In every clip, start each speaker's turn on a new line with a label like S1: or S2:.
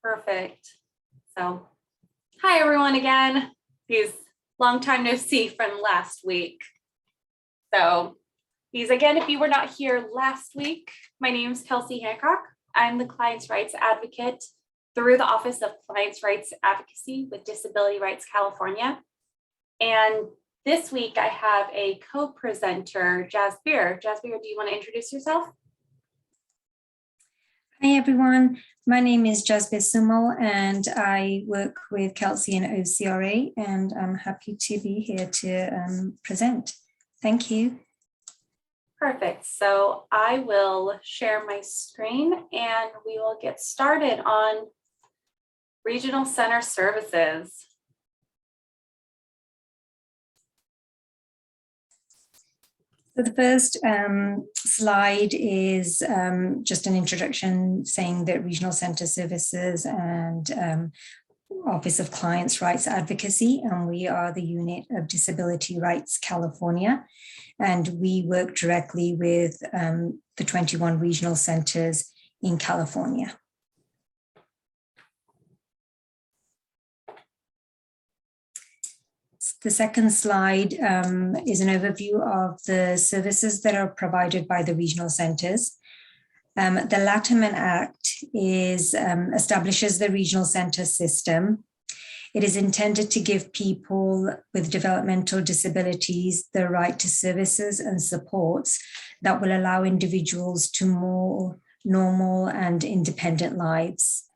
S1: Perfect. So, hi everyone again. Long time no see from last week. So, again, if you were not here last week, my name is Kelsey Hancock. I'm the Clients' Rights Advocate through the Office of Clients' Rights Advocacy with Disability Rights California. And this week I have a co-presenter, Jasbir. Jasbir, do you want to introduce yourself?
S2: Hi everyone, my name is Jasbir Sumal and I work with Kelsey and OCRA, and I'm happy to be here to present. Thank you.
S1: Perfect. So I will share my screen and we will get started on Regional Center Services.
S2: So the first slide is just an introduction saying that Regional Center Services and Office of Clients' Rights Advocacy, and we are the unit of Disability Rights California, and we work directly with the 21 regional centers in California. The second slide is an overview of the services that are provided by the regional centers. The Letterman Act establishes the regional center system. It is intended to give people with developmental disabilities the right to services and supports that will allow individuals to more normal and independent lives.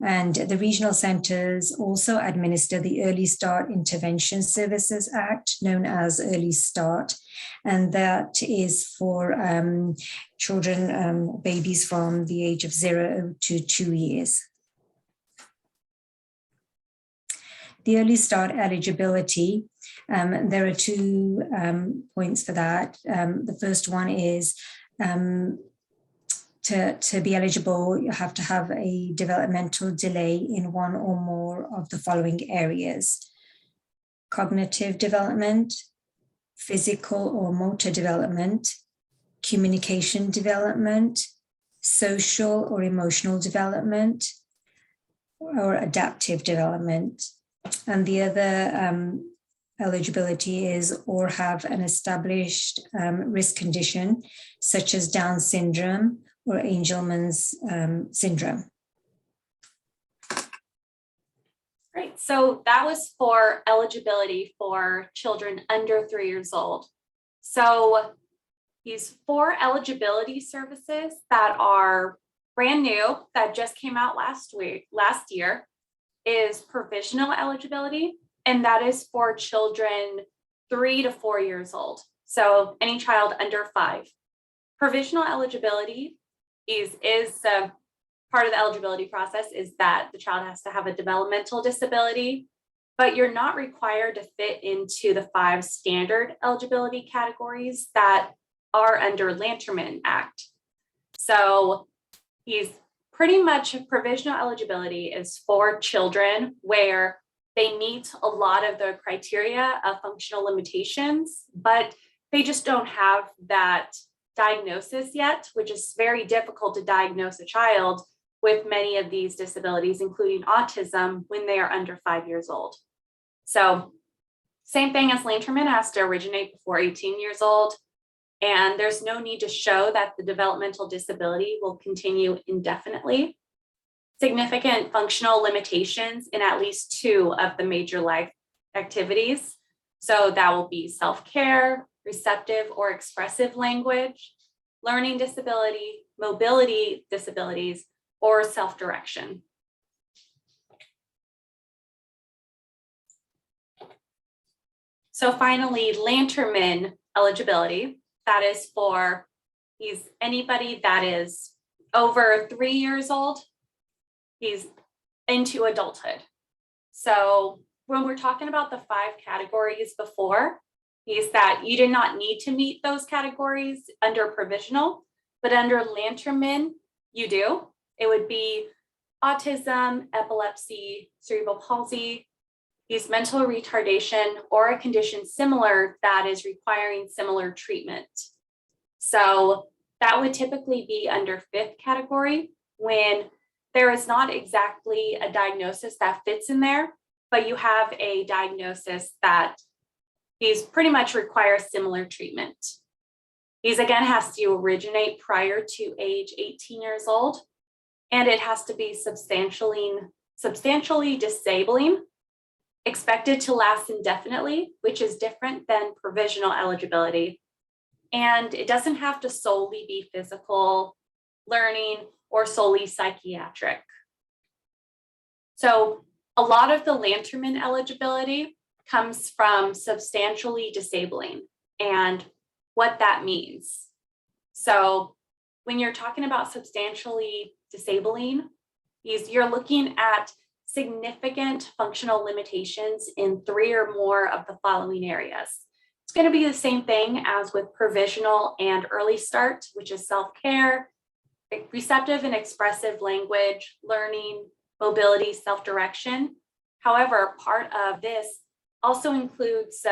S2: And the regional centers also administer the Early Start Intervention Services Act, known as Early Start, and that is for children, babies from the age of 0 to 2 years. The Early Start eligibility, there are 2 points for that. The first one is to be eligible, you have to have a developmental delay in one or more of the following areas: cognitive development, physical or motor development, communication development, social or emotional development, or adaptive development. And the other eligibility is or have an established risk condition such as Down syndrome or Angelman's syndrome.
S1: Great. So that was for eligibility for children under 3 years old. So these 4 eligibility services that are brand new, that just came out last year, is provisional eligibility, and that is for children 3 to 4 years old. So any child under 5. Provisional eligibility is part of the eligibility process is that the child has to have a developmental disability, but you're not required to fit into the 5 standard eligibility categories that are under Letterman Act. So pretty much provisional eligibility is for children where they meet a lot of the criteria of functional limitations, but they just don't have that diagnosis yet, which is very difficult to diagnose a child with many of these disabilities, including autism, when they are under 5 years old. So same thing as Letterman, has to originate before 18 years old. And there's no need to show that the developmental disability will continue indefinitely. Significant functional limitations in at least 2 of the major life activities. So that will be self-care, receptive or expressive language, learning disability, mobility disabilities, or self-direction. So finally, Letterman eligibility, that is for anybody that is over 3 years old, he's into adulthood. So when we're talking about the 5 categories before, is that you did not need to meet those categories under provisional, but under Letterman, you do. It would be autism, epilepsy, cerebral palsy, mental retardation, or a condition similar that is requiring similar treatment. So that would typically be under 5th category when there is not exactly a diagnosis that fits in there, but you have a diagnosis that he's pretty much requires similar treatment. He's again has to originate prior to age 18 years old, and it has to be substantially disabling, expected to last indefinitely, which is different than provisional eligibility. And it doesn't have to solely be physical, learning, or solely psychiatric. So a lot of the Lanterman eligibility comes from substantially disabling and what that means. So when you're talking about substantially disabling, you're looking at significant functional limitations in 3 or more of the following areas. It's going to be the same thing as with provisional and early start, which is self-care, receptive and expressive language, learning, mobility, self-direction. However, part of this also includes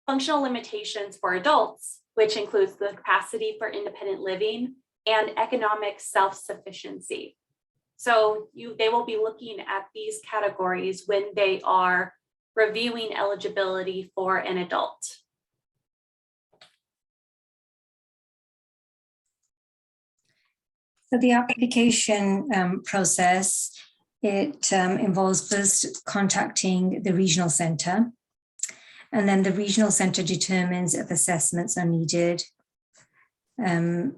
S1: functional limitations for adults, which includes the capacity for independent living and economic self-sufficiency. So they will be looking at these categories when they are reviewing eligibility for an adult.
S2: So the application process, it involves first contacting the regional center, and then the regional center determines if assessments are needed. The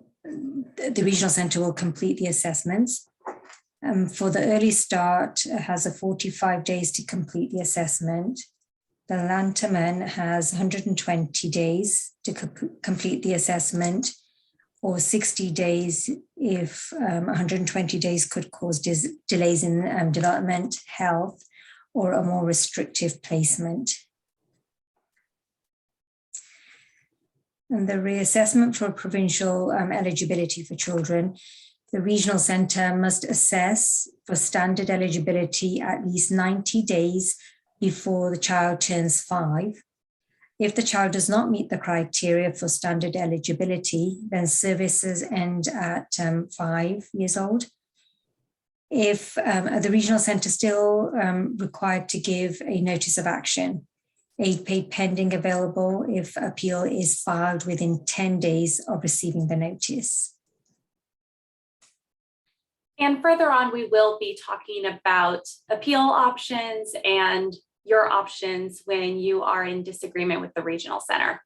S2: regional center will complete the assessments. For the early start, it has a 45 days to complete the assessment. The Lanterman has 120 days to complete the assessment, or 60 days if 120 days could cause delays in development, health, or a more restrictive placement. And the reassessment for provincial eligibility for children, the regional centre must assess for standard eligibility at least 90 days before the child turns 5. If the child does not meet the criteria for standard eligibility, then services end at 5 years old. If the regional centre still required to give a notice of action, aid paid pending available if appeal is filed within 10 days of receiving the notice.
S1: And further on, we will be talking about appeal options and your options when you are in disagreement with the regional center.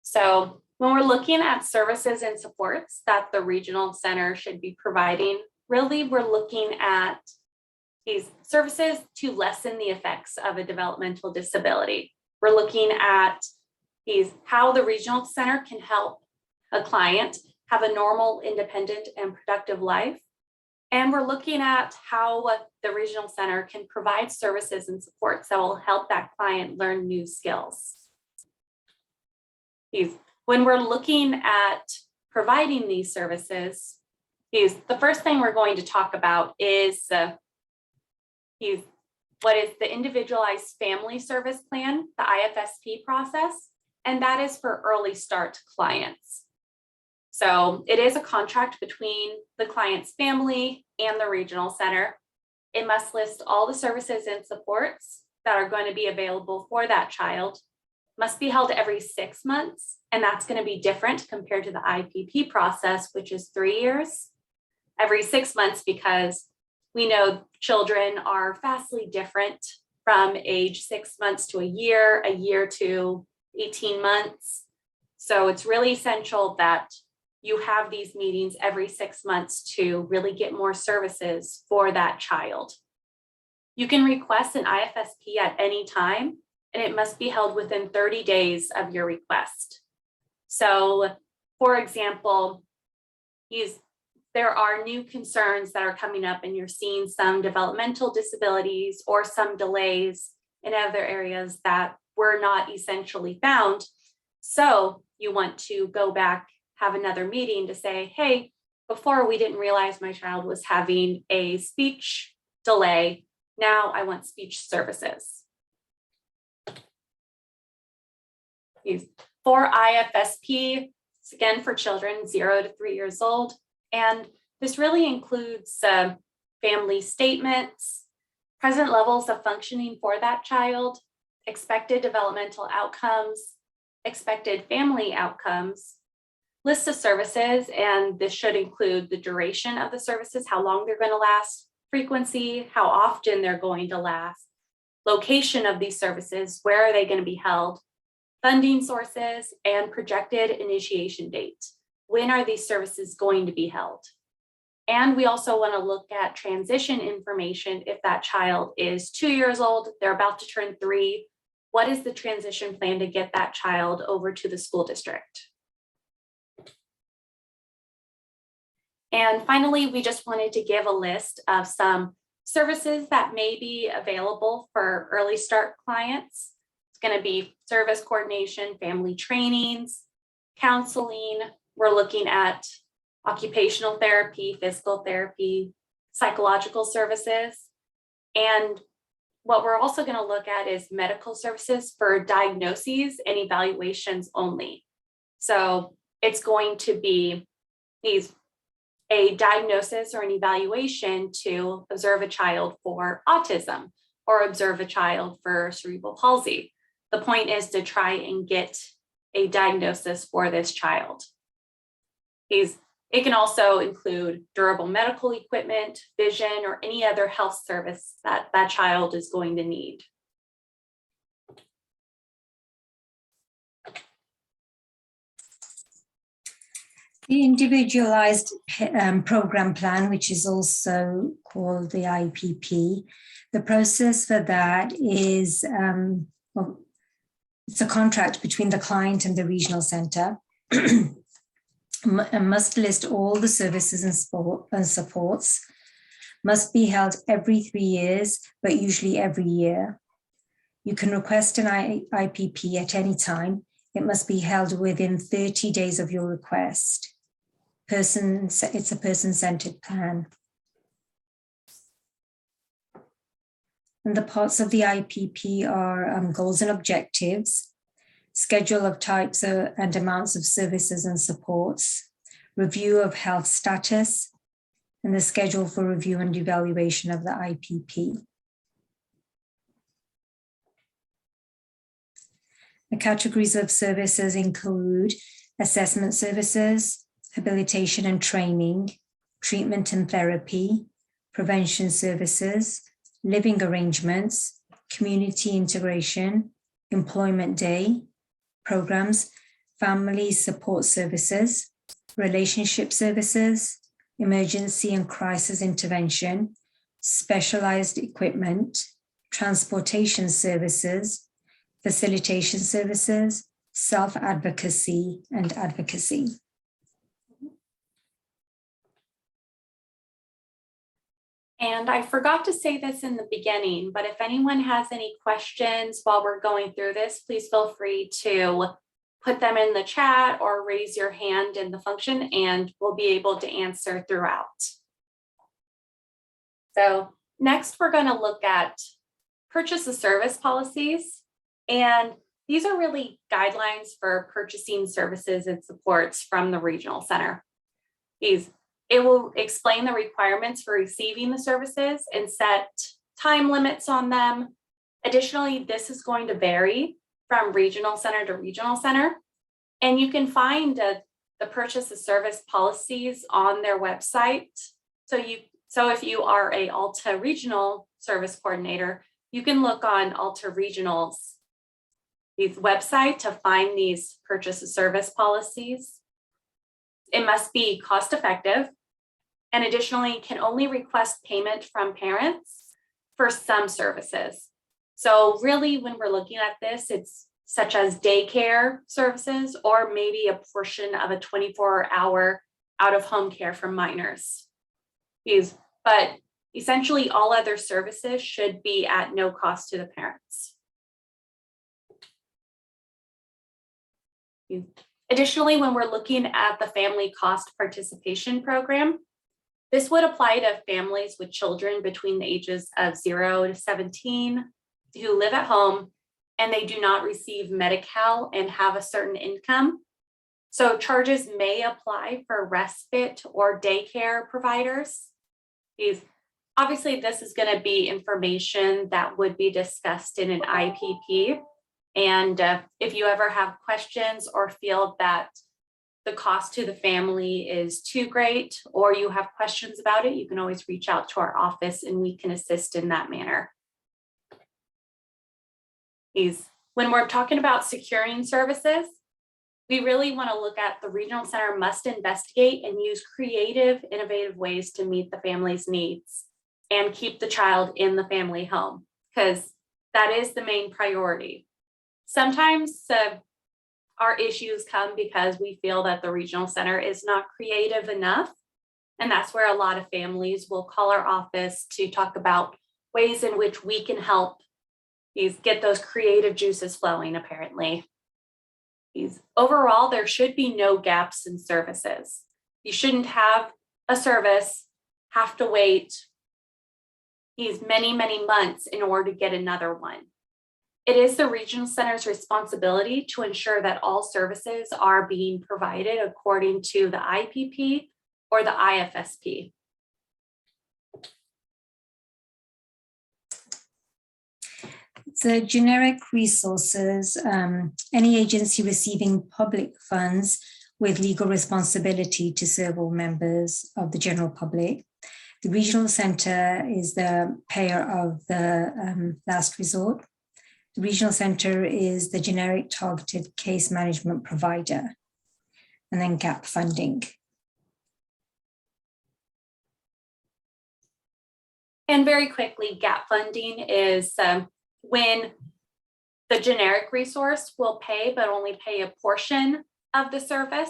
S1: So when we're looking at services and supports that the regional center should be providing, really we're looking at these services to lessen the effects of a developmental disability. We're looking at how the regional center can help a client have a normal, independent, and productive life. And we're looking at how the regional center can provide services and supports that will help that client learn new skills. When we're looking at providing these services, the first thing we're going to talk about is what is the Individualized Family Service Plan, the IFSP process, and that is for early start clients. So it is a contract between the client's family and the regional center. It must list all the services and supports that are going to be available for that child, must be held every 6 months, and that's going to be different compared to the IPP process, which is 3 years. Every 6 months, because we know children are vastly different from age 6 months to a year to 18 months. So it's really essential that you have these meetings every 6 months to really get more services for that child. You can request an IFSP at any time, and it must be held within 30 days of your request. So, for example, there are new concerns that are coming up, and you're seeing some developmental disabilities or some delays in other areas that were not essentially found. So you want to go back, have another meeting to say, hey, before we didn't realize my child was having a speech delay. Now I want speech services. For IFSP, it's again for children 0 to 3 years old, And this really includes family statements, present levels of functioning for that child, expected developmental outcomes, expected family outcomes, list of services, and this should include the duration of the services, how long they're going to last, frequency, how often they're going to last, location of these services, where are they going to be held, funding sources, and projected initiation date. When are these services going to be held? And we also want to look at transition information. If that child is 2 years old, they're about to turn 3, what is the transition plan to get that child over to the school district? And finally, we just wanted to give a list of some services that may be available for early start clients. It's going to be service coordination, family trainings, counseling. We're looking at occupational therapy, physical therapy, psychological services. And what we're also going to look at is medical services for diagnoses and evaluations only. So it's going to be a diagnosis or an evaluation to observe a child for autism or observe a child for cerebral palsy. The point is to try and get a diagnosis for this child. It can also include durable medical equipment, vision, or any other health service that that child is going to need.
S2: The individualized program plan, which is also called the IPP, the process for that is it's a contract between the client and the regional center. Must list all the services and supports, must be held every 3 years, but usually every year. You can request an IPP at any time. It must be held within 30 days of your request. It's a person-centered plan. And the parts of the IPP are goals and objectives, schedule of types and amounts of services and supports, review of health status, and the schedule for review and evaluation of the IPP. The categories of services include assessment services, habilitation and training, treatment and therapy, prevention services, living arrangements, community integration, employment day, programs, family support services, relationship services, emergency and crisis intervention, specialized equipment, transportation services, facilitation services, self-advocacy, and advocacy.
S1: And I forgot to say this in the beginning, but if anyone has any questions while we're going through this, please feel free to put them in the chat or raise your hand in the function and we'll be able to answer throughout. So next, we're going to look at purchase of service policies. And these are really guidelines for purchasing services and supports from the regional center. It will explain the requirements for receiving the services and set time limits on them. Additionally, this is going to vary from regional center to regional center. And you can find the purchase of service policies on their website. So if you are a Alta Regional Service Coordinator, you can look on Alta Regional's website to find these purchase of service policies. It must be cost effective, and additionally can only request payment from parents for some services. So really when we're looking at this, it's such as daycare services or maybe a portion of a 24-hour out-of-home care for minors. But essentially all other services should be at no cost to the parents. Additionally, when we're looking at the family cost participation program, this would apply to families with children between the ages of 0 to 17 who live at home and they do not receive Medi-Cal and have a certain income. So charges may apply for respite or daycare providers. Obviously, this is going to be information that would be discussed in an IPP. And if you ever have questions or feel that the cost to the family is too great, or you have questions about it, you can always reach out to our office and we can assist in that manner. When we're talking about securing services, we really want to look at the regional center must investigate and use creative, innovative ways to meet the family's needs and keep the child in the family home, because that is the main priority. Sometimes our issues come because we feel that the regional center is not creative enough. And that's where a lot of families will call our office to talk about ways in which we can help get those creative juices flowing, apparently. Overall, there should be no gaps in services. You shouldn't have a service have to wait many, many months in order to get another one. It is the regional center's responsibility to ensure that all services are being provided according to the IPP or the IFSP.
S2: So generic resources, any agency receiving public funds with legal responsibility to serve all members of the general public. The regional center is the payer of the last resort. The regional center is the generic targeted case management provider, and then gap funding.
S1: And very quickly, gap funding is when the generic resource will pay, but only pay a portion of the service.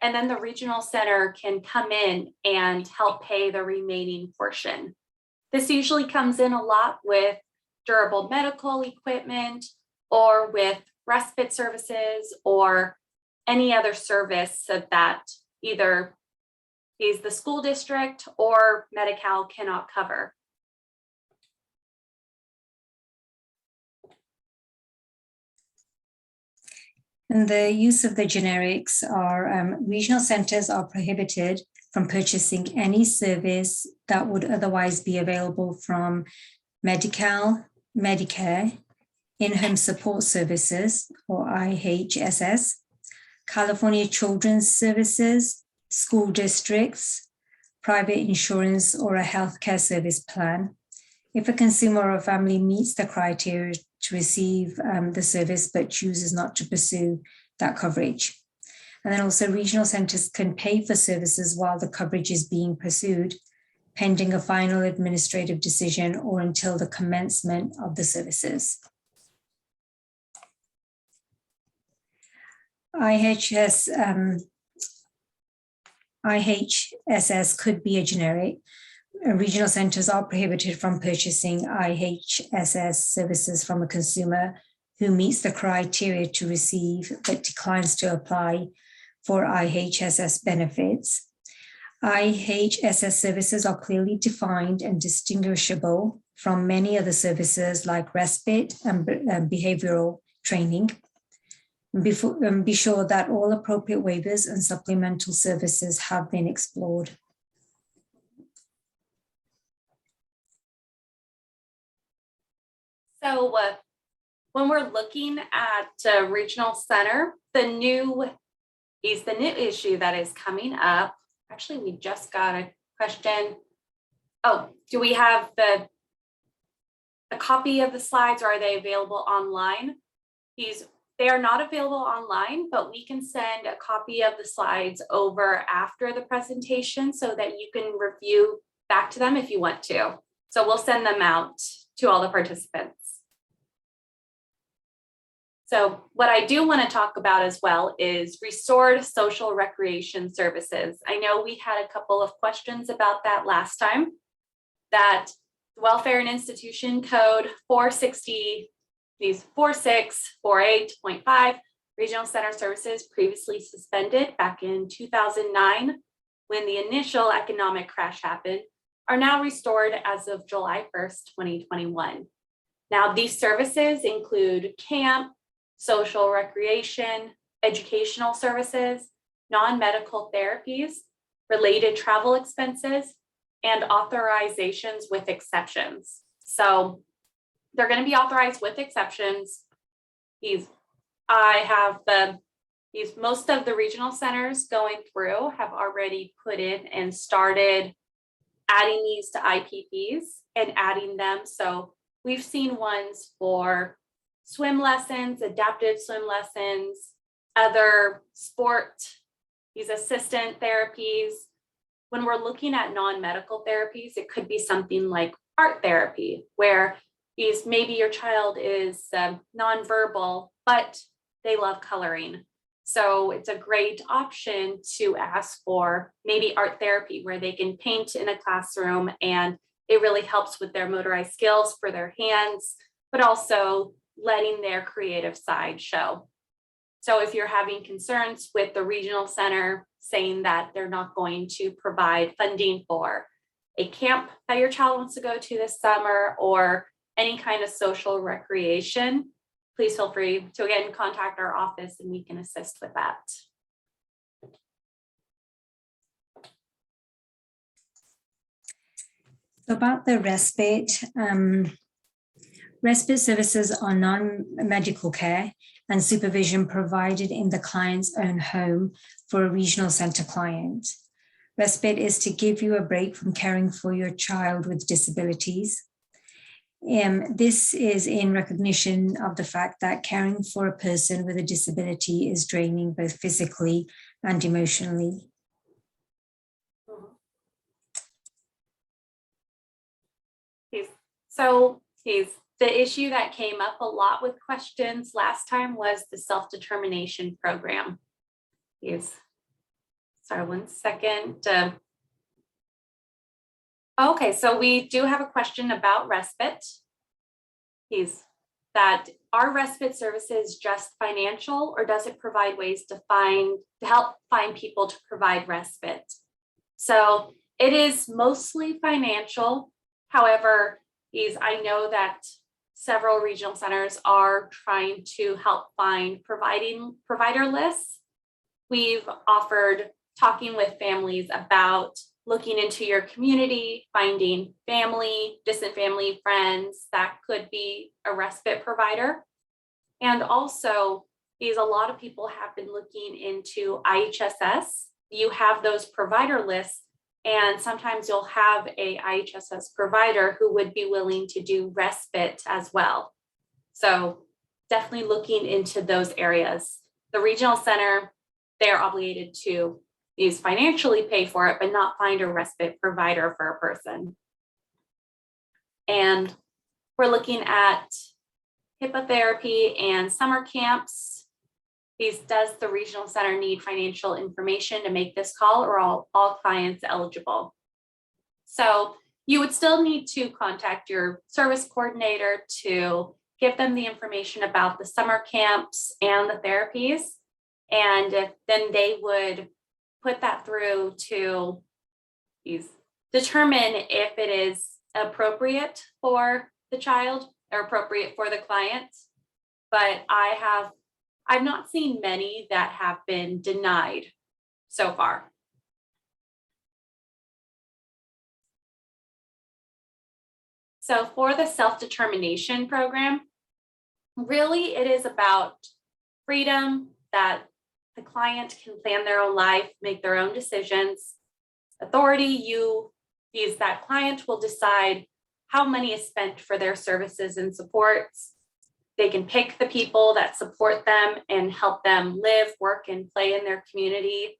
S1: And then the regional center can come in and help pay the remaining portion. This usually comes in a lot with durable medical equipment or with respite services or any other service that either the school district or Medi-Cal cannot cover.
S2: And the use of the generics are regional centers are prohibited from purchasing any service that would otherwise be available from Medi-Cal, Medicare, in-home support services or IHSS, California Children's Services, school districts, private insurance, or a healthcare service plan. If a consumer or a family meets the criteria to receive the service but chooses not to pursue that coverage. And then also regional centers can pay for services while the coverage is being pursued, pending a final administrative decision or until the commencement of the services. IHSS could be a generic. Regional centers are prohibited from purchasing IHSS services from a consumer who meets the criteria to receive but declines to apply for IHSS benefits. IHSS services are clearly defined and distinguishable from many other services like respite and behavioral training. Be sure that all appropriate waivers and supplemental services have been explored.
S1: So when we're looking at regional center, the new issue that is coming up. Actually, we just got a question. Oh, do we have a copy of the slides, or are they available online? They are not available online, but we can send a copy of the slides over after the presentation so that you can review back to them if you want to. So we'll send them out to all the participants. So what I do want to talk about as well is restored social recreation services. I know we had a couple of questions about that last time, that Welfare and Institution Code 460, 4648.5, Regional Center Services previously suspended back in 2009 when the initial economic crash happened, are now restored as of July 1st, 2021. Now, these services include camp, social recreation, educational services, non-medical therapies, related travel expenses, and authorizations with exceptions. So they're going to be authorized with exceptions. Most of the regional centers going through have already put in and started adding these to IPPs and adding them. So we've seen ones for swim lessons, adaptive swim lessons, other sport, these assistant therapies. When we're looking at non-medical therapies, it could be something like art therapy, where maybe your child is nonverbal, but they love coloring. So it's a great option to ask for maybe art therapy, where they can paint in a classroom and it really helps with their motorized skills for their hands, but also letting their creative side show. So if you're having concerns with the regional center saying that they're not going to provide funding for a camp that your child wants to go to this summer or any kind of social recreation, please feel free to again contact our office and we can assist with that.
S2: About the respite, respite services are non-medical care and supervision provided in the client's own home for a regional center client. Respite is to give you a break from caring for your child with disabilities. This is in recognition of the fact that caring for a person with a disability is draining both physically and emotionally.
S1: So the issue that came up a lot with questions last time was the self-determination program. Sorry, one second. Okay, so we do have a question about respite. That are respite services just financial, or does it provide ways to help find people to provide respite? So it is mostly financial. However, I know that several regional centers are trying to help find provider lists. We've offered talking with families about looking into your community, finding distant family, friends that could be a respite provider. And also, a lot of people have been looking into IHSS. You have those provider lists, and sometimes you'll have a IHSS provider who would be willing to do respite as well. So definitely looking into those areas. The regional center, they're obligated to financially pay for it, but not find a respite provider for a person. And we're looking at HIPAA therapy and summer camps. Does the regional center need financial information to make this call, or all clients eligible? So you would still need to contact your service coordinator to give them the information about the summer camps and the therapies. And then they would put that through to determine if it is appropriate for the child or appropriate for the client. But I've not seen many that have been denied so far. So for the self-determination program, really it is about freedom, that the client can plan their own life, make their own decisions. Authority, that client will decide how money is spent for their services and supports. They can pick the people that support them and help them live, work, and play in their community.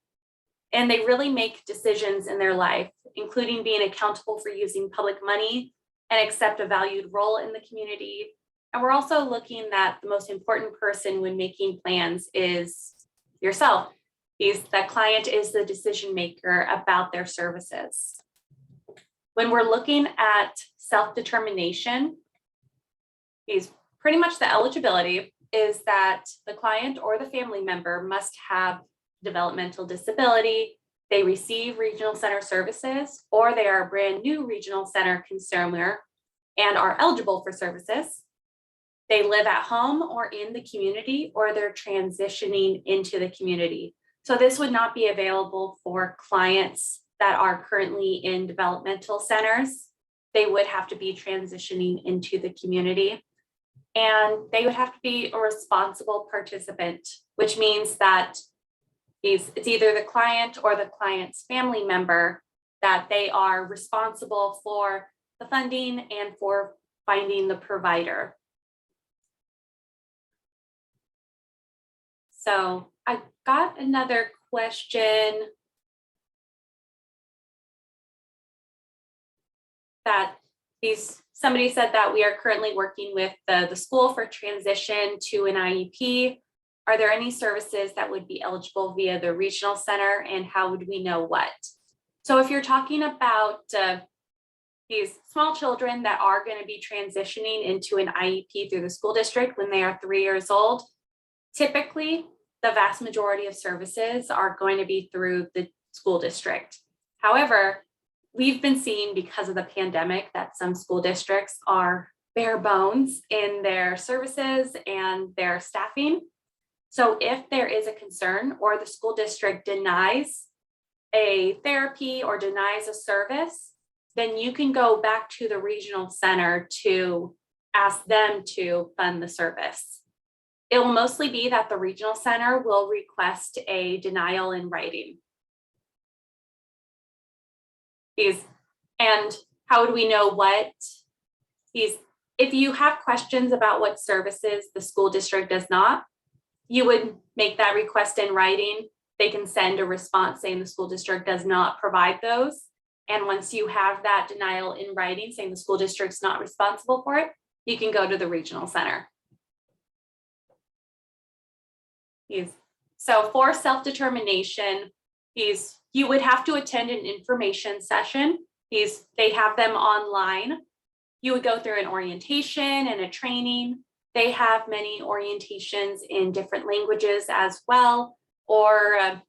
S1: And they really make decisions in their life, including being accountable for using public money and accept a valued role in the community. And we're also looking at the most important person when making plans is yourself. That client is the decision maker about their services. When we're looking at self-determination, pretty much the eligibility is that the client or the family member must have developmental disability, they receive regional center services, or they are a brand new regional center consumer and are eligible for services. They live at home or in the community, or they're transitioning into the community. So this would not be available for clients that are currently in developmental centers. They would have to be transitioning into the community, and they would have to be a responsible participant, which means that it's either the client or the client's family member that they are responsible for the funding and for finding the provider. So I got another question that somebody said that we are currently working with the school for transition to an IEP. Are there any services that would be eligible via the regional center, and how would we know what? So if you're talking about these small children that are going to be transitioning into an IEP through the school district when they are 3 years old, typically the vast majority of services are going to be through the school district. However, we've been seeing, because of the pandemic, that some school districts are bare bones in their services and their staffing. So if there is a concern or the school district denies a therapy or denies a service, then you can go back to the regional center to ask them to fund the service. It will mostly be that the regional center will request a denial in writing. And how do we know what? If you have questions about what services the school district does not, you would make that request in writing. They can send a response saying the school district does not provide those. And once you have that denial in writing saying the school district's not responsible for it, you can go to the regional center. So for self-determination, you would have to attend an information session. They have them online. You would go through an orientation and a training. They have many orientations in different languages as well, or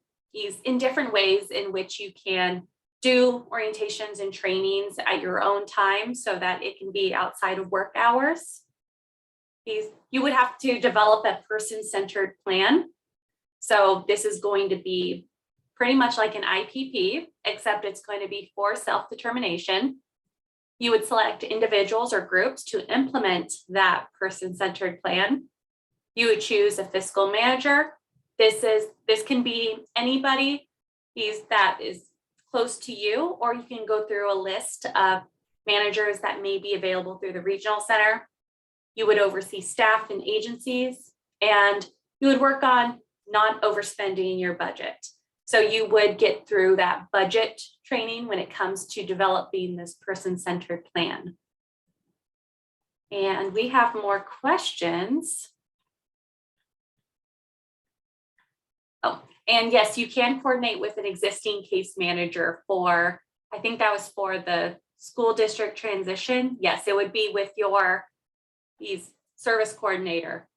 S1: in different ways in which you can do orientations and trainings at your own time so that it can be outside of work hours. You would have to develop a person-centered plan. So this is going to be pretty much like an IPP, except it's going to be for self-determination. You would select individuals or groups to implement that person-centered plan. You would choose a fiscal manager. This can be anybody that is close to you, or you can go through a list of managers that may be available through the regional center. You would oversee staff and agencies, and you would work on not overspending your budget. So you would get through that budget training when it comes to developing this person-centered plan. And we have more questions. Oh, and yes, you can coordinate with an existing case manager for, I think that was for the school district transition. Yes, it would be with your service coordinator.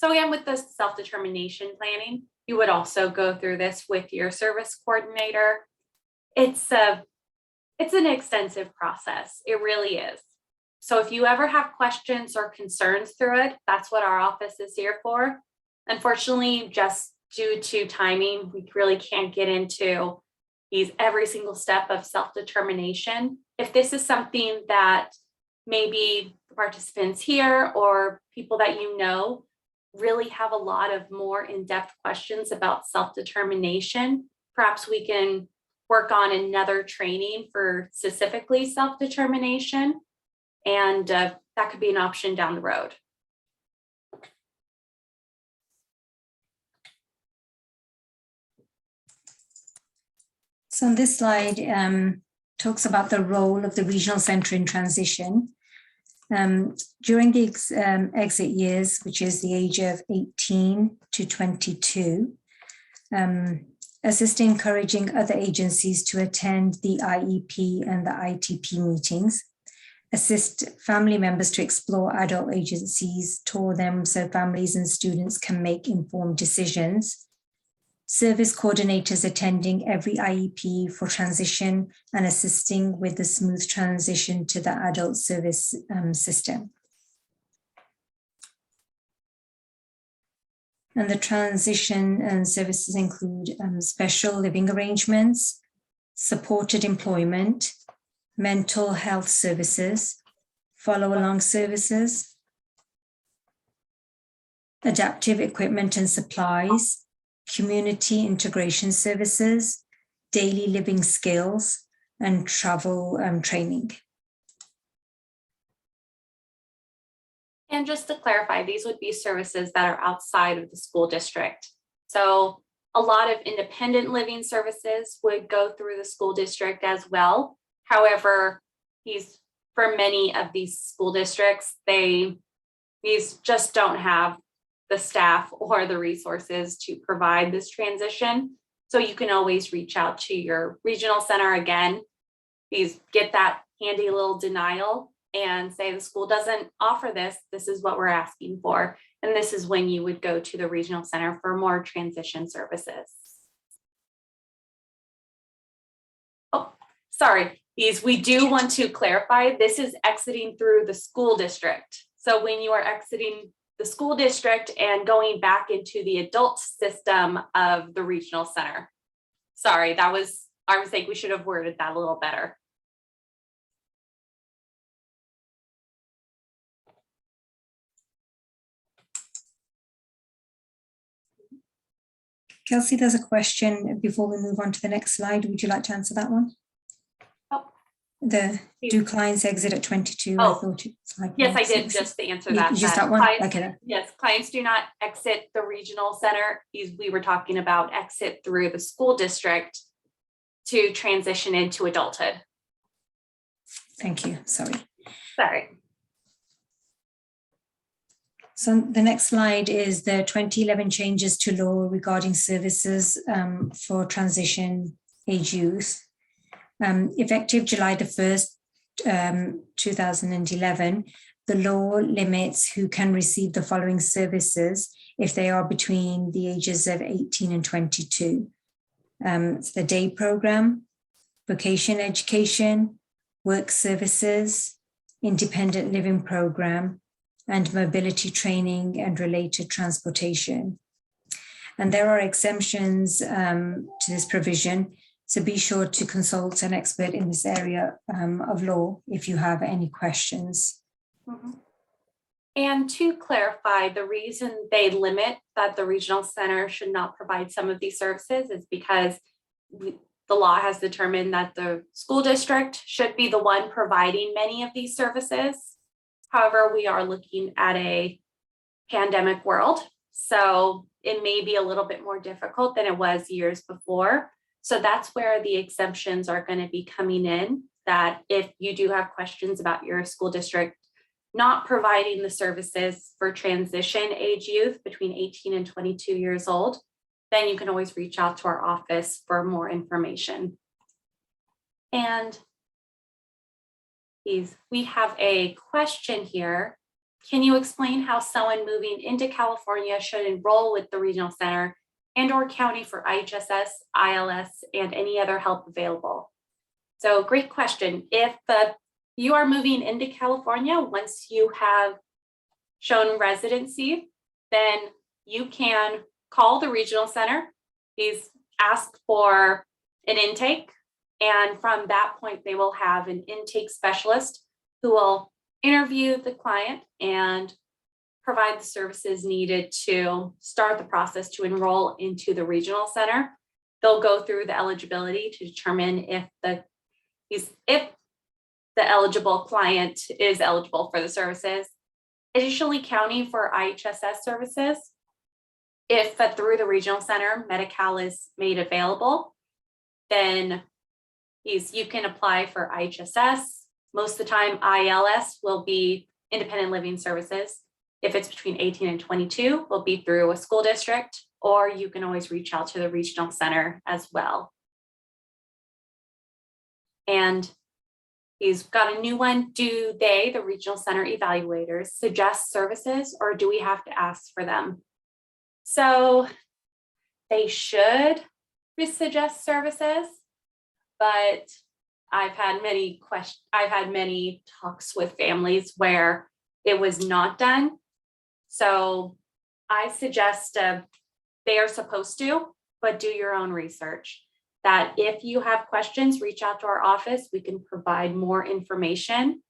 S1: So again, with the self-determination planning, you would also go through this with your service coordinator. It's an extensive process. It really is. So if you ever have questions or concerns through it, that's what our office is here for. Unfortunately, just due to timing, we really can't get into every single step of self-determination. If this is something that maybe the participants here or people that you know really have a lot of more in-depth questions about self-determination, perhaps we can work on another training for specifically self-determination, and that could be an option down the road.
S2: So on this slide talks about the role of the regional center in transition. During the exit years, which is the age of 18 to 22, assist in encouraging other agencies to attend the IEP and the ITP meetings, assist family members to explore adult agencies, tour them so families and students can make informed decisions, service coordinators attending every IEP for transition and assisting with the smooth transition to the adult service system. And the transition and services include special living arrangements, supported employment, mental health services, follow-along services, adaptive equipment and supplies, community integration services, daily living skills, and travel training.
S1: And just to clarify, these would be services that are outside of the school district. So a lot of independent living services would go through the school district as well. However, for many of these school districts, these just don't have the staff or the resources to provide this transition. So you can always reach out to your regional center again. Get that handy little denial and say the school doesn't offer this. This is what we're asking for. And this is when you would go to the regional center for more transition services. Oh, sorry. We do want to clarify, this is exiting through the school district. So when you are exiting the school district and going back into the adult system of the regional center. Sorry, that was our mistake. We should have worded that a little better.
S2: Kelsey, there's a question before we move on to the next slide. Would you like to answer that one? Do clients exit at 22?
S1: Oh,
S2: I thought it was like
S1: yes, I did just to answer that.
S2: Just that one?
S1: Clients,
S2: okay.
S1: Yes, clients do not exit the regional center. We were talking about exit through the school district to transition into adulthood.
S2: Thank you. Sorry. So the next slide is the 2011 changes to law regarding services for transition age youth. Effective July the 1st, 2011, the law limits who can receive the following services if they are between the ages of 18 and 22. It's the day program, vocation education, work services, independent living program, and mobility training and related transportation. And there are exemptions to this provision. So be sure to consult an expert in this area of law if you have any questions.
S1: Mm-hmm. And to clarify, the reason they limit that the regional center should not provide some of these services is because the law has determined that the school district should be the one providing many of these services. However, we are looking at a pandemic world, so it may be a little bit more difficult than it was years before. So that's where the exemptions are going to be coming in, that if you do have questions about your school district not providing the services for transition age youth between 18 and 22 years old, then you can always reach out to our office for more information. And we have a question here. Can you explain how someone moving into California should enroll with the regional center and/or county for IHSS, ILS, and any other help available? So great question. If you are moving into California, once you have shown residency, then you can call the regional center. Ask for an intake. And from that point, they will have an intake specialist who will interview the client and provide the services needed to start the process to enroll into the regional center. They'll go through the eligibility to determine if the eligible client is eligible for the services. Additionally, county for IHSS services. If through the regional center, Medi-Cal is made available, then you can apply for IHSS. Most of the time, ILS will be independent living services. If it's between 18 and 22, will be through a school district, or you can always reach out to the regional center as well. And he's got a new one. Do they, the regional center evaluators, suggest services, or do we have to ask for them? So they should suggest services, but I've had many talks with families where it was not done. So I suggest they are supposed to, but do your own research. That if you have questions, reach out to our office. We can provide more information.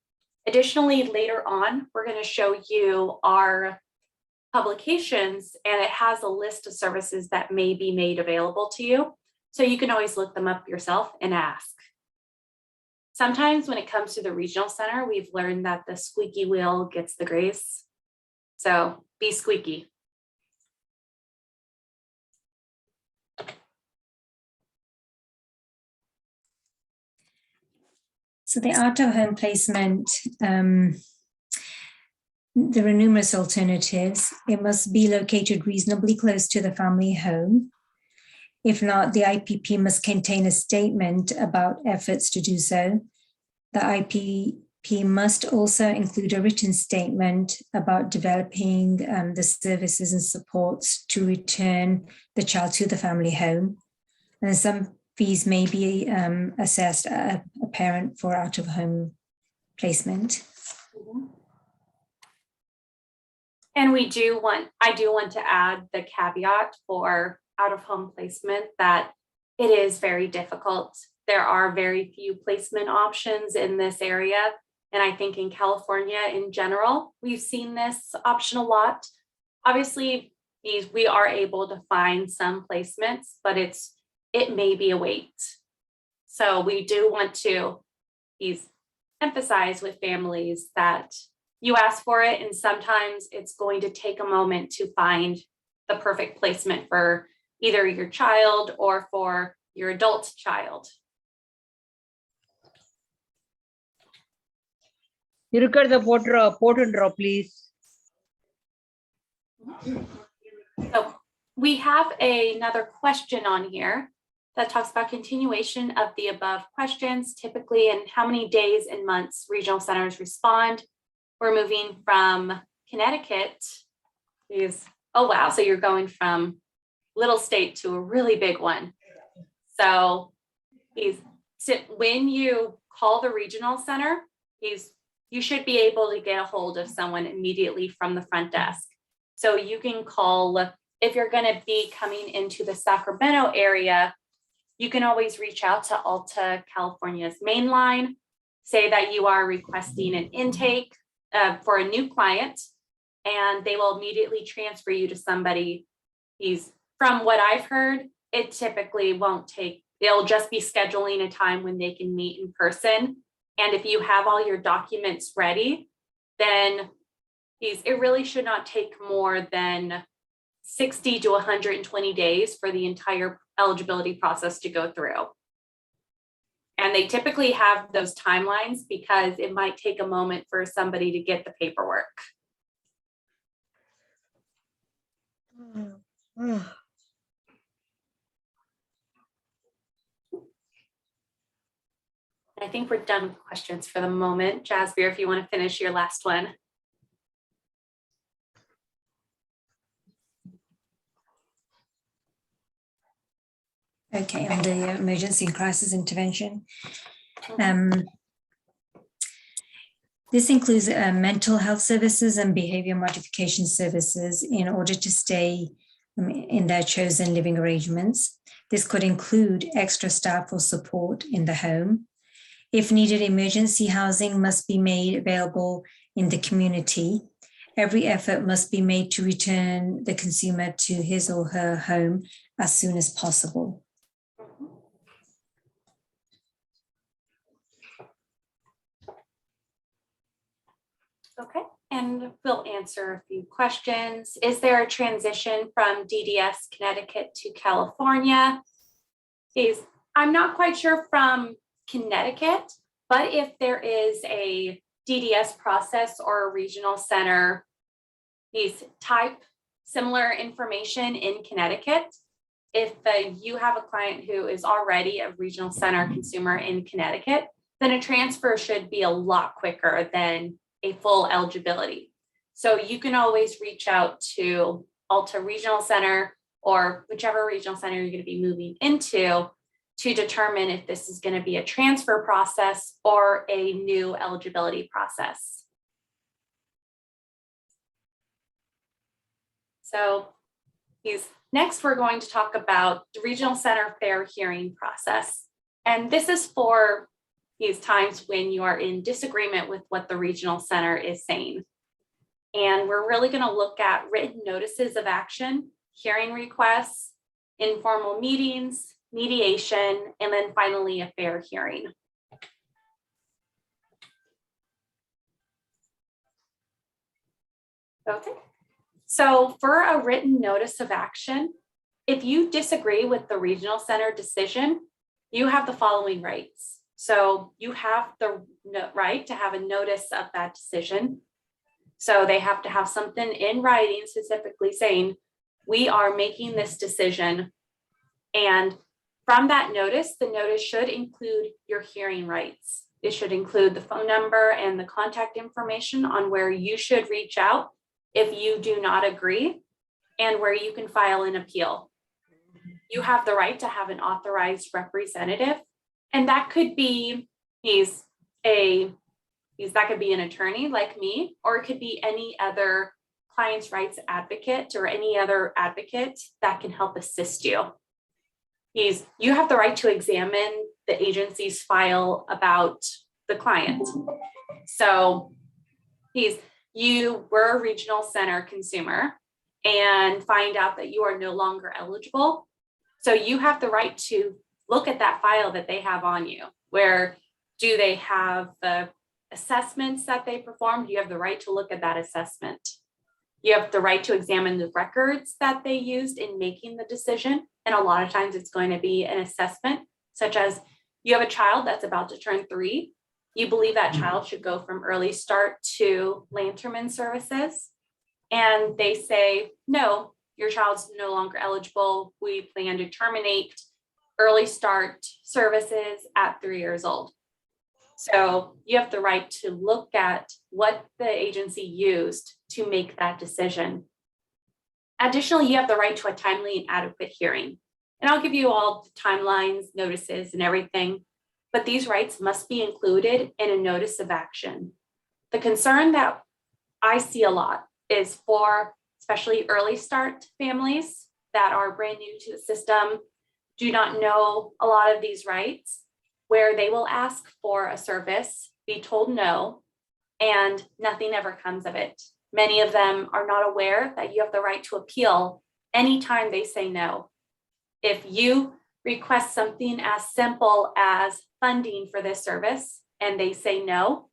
S1: Additionally, later on, we're going to show you our publications, and it has a list of services that may be made available to you. So you can always look them up yourself and ask. Sometimes when it comes to the regional center, we've learned that the squeaky wheel gets the grease. So be squeaky.
S2: So the out-of-home placement, there are numerous alternatives. It must be located reasonably close to the family home. If not, the IPP must contain a statement about efforts to do so. The IPP must also include a written statement about developing the services and supports to return the child to the family home. And some fees may be assessed at a parent for out-of-home placement.
S1: And I do want to add the caveat for out-of-home placement that it is very difficult. There are very few placement options in this area. And I think in California in general, we've seen this option a lot. Obviously, we are able to find some placements, but it may be a wait. So we do want to emphasize with families that you ask for it, and sometimes it's going to take a moment to find the perfect placement for either your child or for your adult child.
S3: the port and draw, please.
S1: So we have another question on here that talks about continuation of the above questions, typically and how many days and months regional centers respond. We're moving from Connecticut. Oh, wow. So you're going from little state to a really big one. So when you call the regional center, you should be able to get a hold of someone immediately from the front desk. So you can call, if you're going to be coming into the Sacramento area, you can always reach out to Alta California's main line, say that you are requesting an intake for a new client, and they will immediately transfer you to somebody. From what I've heard, it typically won't take, it'll just be scheduling a time when they can meet in person. And if you have all your documents ready, then it really should not take more than 60 to 120 days for the entire eligibility process to go through. And they typically have those timelines because it might take a moment for somebody to get the paperwork. I think we're done with questions for the moment. Jasbir, if you want to finish your last one.
S2: Okay, on the emergency and crisis intervention. This includes mental health services and behavior modification services in order to stay in their chosen living arrangements. This could include extra staff or support in the home. If needed, emergency housing must be made available in the community. Every effort must be made to return the consumer to his or her home as soon as possible.
S1: Okay, and we'll answer a few questions. Is there a transition from DDS Connecticut to California? I'm not quite sure from Connecticut, but if there is a DDS process or a regional center, type similar information in Connecticut. If you have a client who is already a regional center consumer in Connecticut, then a transfer should be a lot quicker than a full eligibility. So you can always reach out to Alta Regional Center or whichever regional center you're going to be moving into to determine if this is going to be a transfer process or a new eligibility process. So Next, we're going to talk about the Regional Center fair hearing process. And this is for these times when you are in disagreement with what the Regional Center is saying. And we're really going to look at written notices of action, hearing requests, informal meetings, mediation, and then finally a fair hearing. Okay, so for a written notice of action, if you disagree with the Regional Center decision, you have the following rights. So you have the right to have a notice of that decision. So they have to have something in writing specifically saying, we are making this decision. And from that notice, the notice should include your hearing rights. It should include the phone number and the contact information on where you should reach out if you do not agree and where you can file an appeal. You have the right to have an authorized representative, and that could be that could be an attorney like me, or it could be any other client's rights advocate or any other advocate that can help assist you. You have the right to examine the agency's file about the client. So you were a Regional Center consumer and find out that you are no longer eligible. So you have the right to look at that file that they have on you. Where do they have the assessments that they performed? You have the right to look at that assessment. You have the right to examine the records that they used in making the decision. And a lot of times it's going to be an assessment, such as you have a child that's about to turn 3. You believe that child should go from early start to Lanterman services. And they say, no, your child's no longer eligible. We plan to terminate early start services at 3 years old. So you have the right to look at what the agency used to make that decision. Additionally, you have the right to a timely and adequate hearing. And I'll give you all the timelines, notices, and everything, but these rights must be included in a notice of action. The concern that I see a lot is for especially early start families that are brand new to the system, do not know a lot of these rights, where they will ask for a service, be told no, and nothing ever comes of it. Many of them are not aware that you have the right to appeal anytime they say no. If you request something as simple as funding for this service and they say no,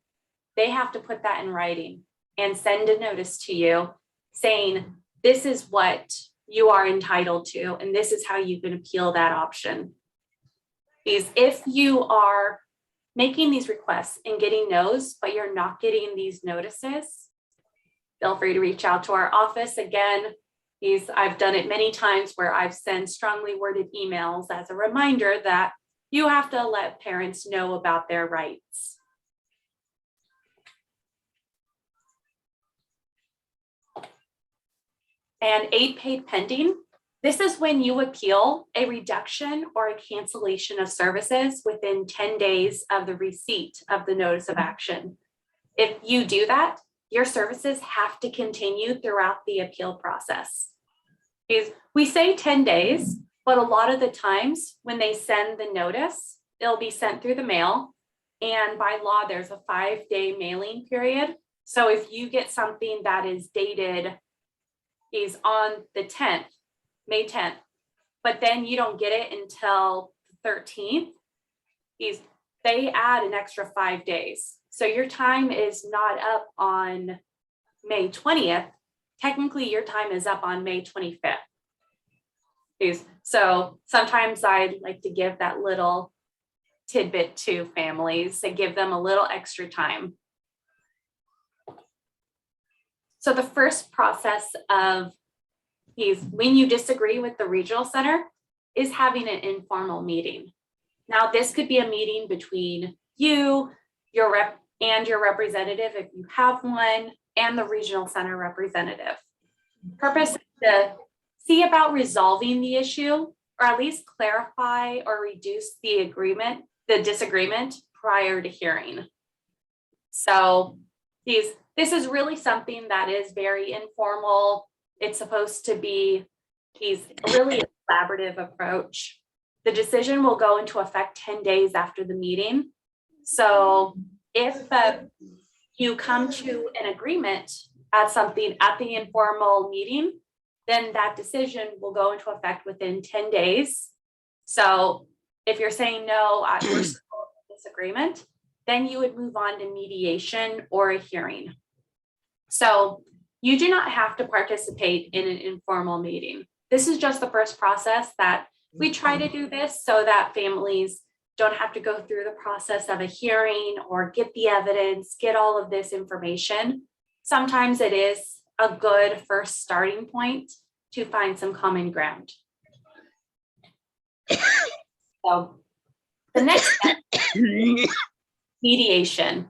S1: they have to put that in writing and send a notice to you saying, this is what you are entitled to, and this is how you can appeal that option. Because if you are making these requests and getting no's, but you're not getting these notices, feel free to reach out to our office. Again, I've done it many times where I've sent strongly worded emails as a reminder that you have to let parents know about their rights. And aid paid pending. This is when you appeal a reduction or a cancellation of services within 10 days of the receipt of the notice of action. If you do that, your services have to continue throughout the appeal process. We say 10 days, but a lot of the times when they send the notice, it'll be sent through the mail. And by law, there's a 5-day mailing period. So if you get something that is dated on the 10th, May 10th, but then you don't get it until the 13th, they add an extra 5 days. So your time is not up on May 20th. Technically, your time is up on May 25th. So sometimes I'd like to give that little tidbit to families and give them a little extra time. So the first process of when you disagree with the regional center is having an informal meeting. Now, this could be a meeting between you, your rep, and your representative, if you have one, and the regional center representative. Purpose is to see about resolving the issue, or at least clarify or reduce the disagreement prior to hearing. So this is really something that is very informal. It's supposed to be He's really a collaborative approach. The decision will go into effect 10 days after the meeting. So if you come to an agreement at something at the informal meeting, then that decision will go into effect within 10 days. So if you're saying no, we're still in disagreement, then you would move on to mediation or a hearing. So you do not have to participate in an informal meeting. This is just the first process that we try to do this so that families don't have to go through the process of a hearing or get the evidence, get all of this information. Sometimes it is a good first starting point to find some common ground. So the next step, mediation.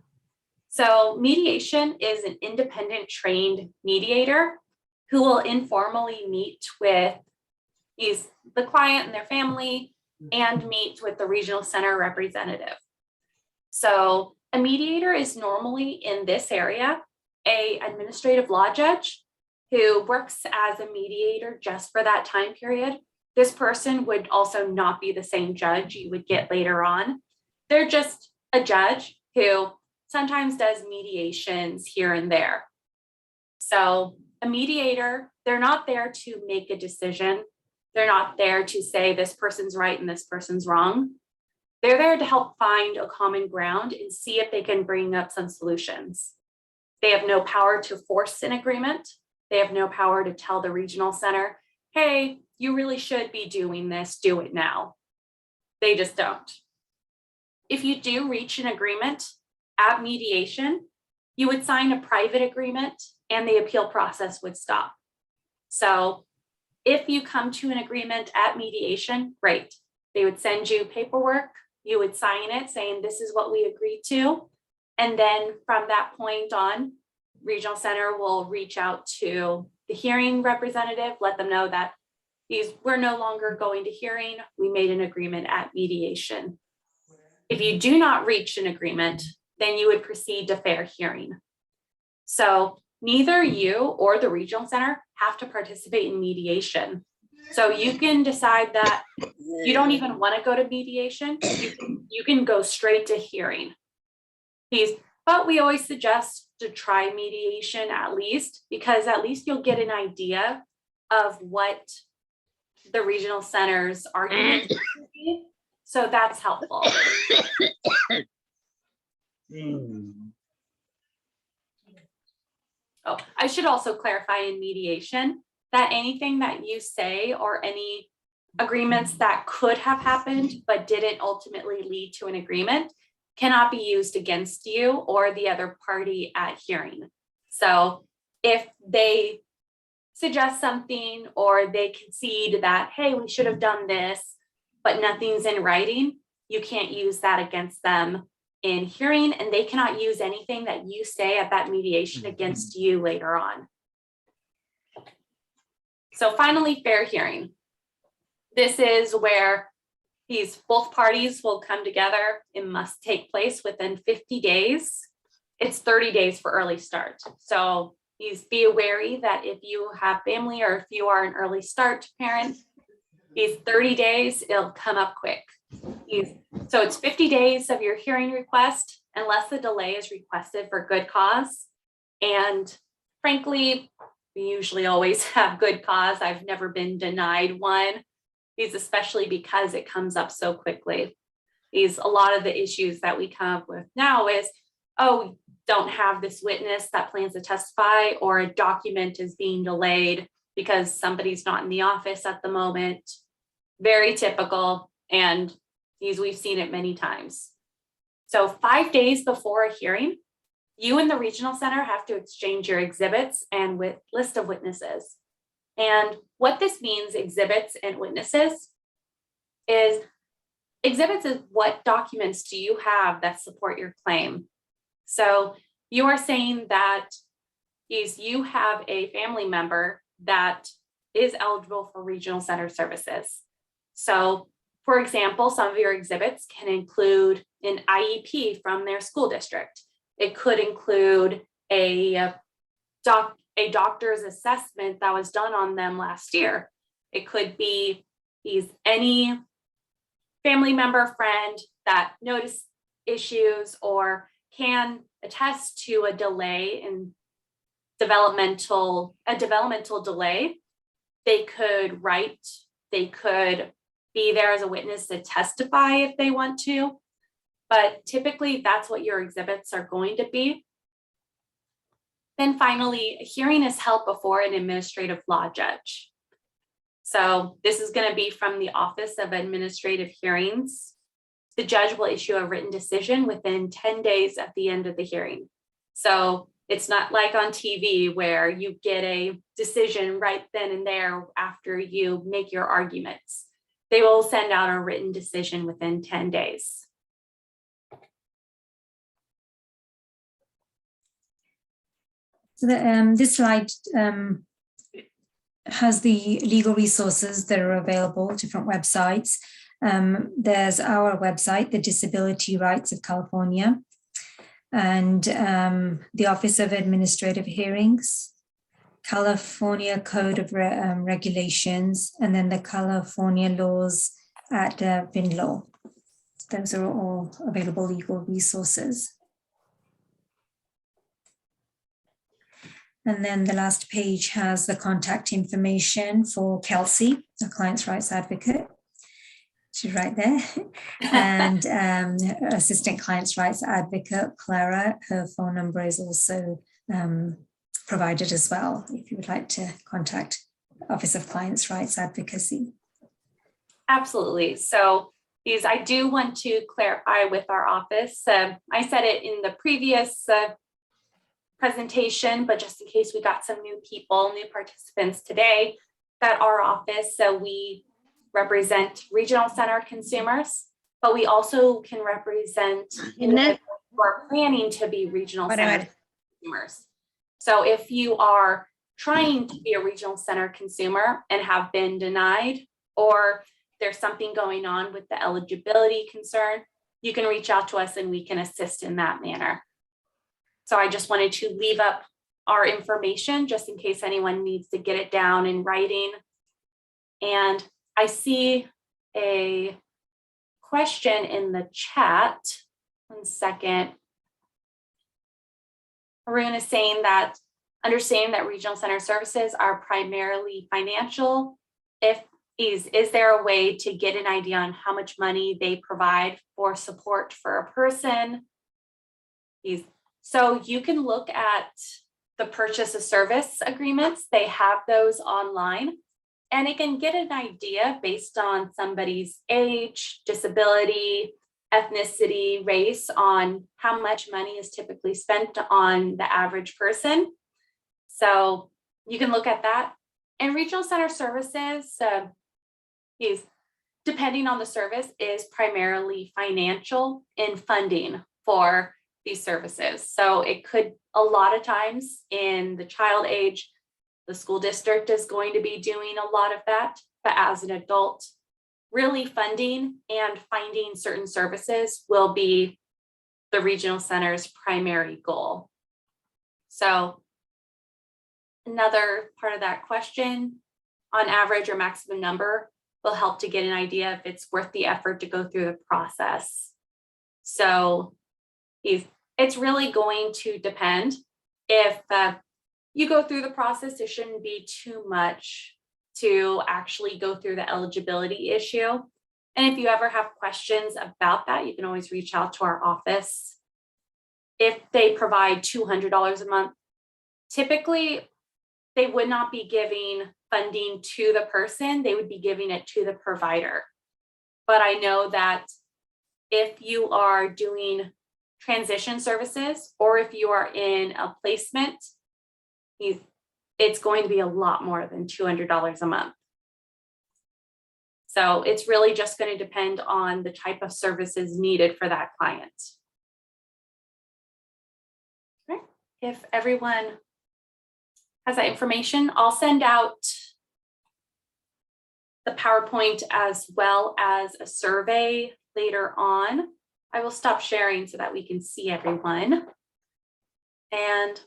S1: So mediation is an independent trained mediator who will informally meet with the client and their family and meet with the regional center representative. So a mediator is normally in this area, an administrative law judge who works as a mediator just for that time period. This person would also not be the same judge you would get later on. They're just a judge who sometimes does mediations here and there. So a mediator, they're not there to make a decision. They're not there to say this person's right and this person's wrong. They're there to help find a common ground and see if they can bring up some solutions. They have no power to force an agreement. They have no power to tell the regional center, hey, you really should be doing this, do it now. They just don't. If you do reach an agreement at mediation, you would sign a private agreement and the appeal process would stop. So if you come to an agreement at mediation, great. They would send you paperwork, you would sign it saying this is what we agreed to. And then from that point on, regional center will reach out to the hearing representative, let them know that we're no longer going to hearing, we made an agreement at mediation. If you do not reach an agreement, then you would proceed to fair hearing. So neither you or the regional center have to participate in mediation. So you can decide that you don't even want to go to mediation. You can go straight to hearing. But we always suggest to try mediation at least, because at least you'll get an idea of what the regional center's argument would be. So that's helpful. Oh, I should also clarify in mediation that anything that you say or any agreements that could have happened but didn't ultimately lead to an agreement cannot be used against you or the other party at hearing. So if they suggest something or they concede that, hey, we should have done this, but nothing's in writing, you can't use that against them in hearing, and they cannot use anything that you say at that mediation against you later on. So finally, fair hearing. This is where both parties will come together. It must take place within 50 days. It's 30 days for early start. So be wary that if you have family or if you are an early start parent, these 30 days, it'll come up quick. So it's 50 days of your hearing request, unless the delay is requested for good cause. And frankly, we usually always have good cause. I've never been denied one. Especially because it comes up so quickly. A lot of the issues that we come up with now is, oh, we don't have this witness that plans to testify, or a document is being delayed because somebody's not in the office at the moment. Very typical, and we've seen it many times. So 5 days before a hearing, you and the regional center have to exchange your exhibits and list of witnesses. And what this means, exhibits and witnesses, is what documents do you have that support your claim? So you are saying that you have a family member that is eligible for regional center services. So for example, some of your exhibits can include an IEP from their school district. It could include a doctor's assessment that was done on them last year. It could be any family member, friend that noticed issues or can attest to a delay in developmental delay. They could write, they could be there as a witness to testify if they want to, but typically that's what your exhibits are going to be. Then finally, a hearing is held before an administrative law judge. So this is going to be from the Office of Administrative Hearings. The judge will issue a written decision within 10 days at the end of the hearing. So it's not like on TV where you get a decision right then and there after you make your arguments. They will send out a written decision within 10 days.
S2: So this slide has the legal resources that are available, different websites. There's our website, the Disability Rights of California, and the Office of Administrative Hearings, California Code of Regulations, and then the California laws at VinLaw. Those are all available legal resources. And then the last page has the contact information for Kelsey, a client's rights advocate. She's right there. And assistant client's rights advocate, Clara, her phone number is also provided as well, if you would like to contact Office of Clients' Rights Advocacy.
S1: Absolutely. So I do want to clarify with our office. I said it in the previous presentation, but just in case we got some new people, new participants today, that our office, so we represent regional centered consumers, but we also can represent individuals who are planning to be regional centered consumers. So if you are trying to be a regional centered consumer and have been denied, or there's something going on with the eligibility concern, you can reach out to us and we can assist in that manner. So I just wanted to leave up our information just in case anyone needs to get it down in writing. And I see a question in the chat. 1 second. Arun is saying that understanding that regional center services are primarily financial. Is there a way to get an idea on how much money they provide for support for a person? So you can look at the purchase of service agreements. They have those online, and it can get an idea based on somebody's age, disability, ethnicity, race, on how much money is typically spent on the average person. So you can look at that. And regional center services, depending on the service, is primarily financial in funding for these services. So it could, a lot of times in the child age, the school district is going to be doing a lot of that, but as an adult, really funding and finding certain services will be the regional center's primary goal. So another part of that question, on average or maximum number, will help to get an idea if it's worth the effort to go through the process. So it's really going to depend. If you go through the process, it shouldn't be too much to actually go through the eligibility issue. And if you ever have questions about that, you can always reach out to our office. If they provide $200 a month, typically they would not be giving funding to the person, they would be giving it to the provider. But I know that if you are doing transition services, or if you are in a placement, it's going to be a lot more than $200 a month. So it's really just going to depend on the type of services needed for that client. Okay. If everyone has that information, I'll send out the PowerPoint as well as a survey later on. I will stop sharing so that we can see everyone. And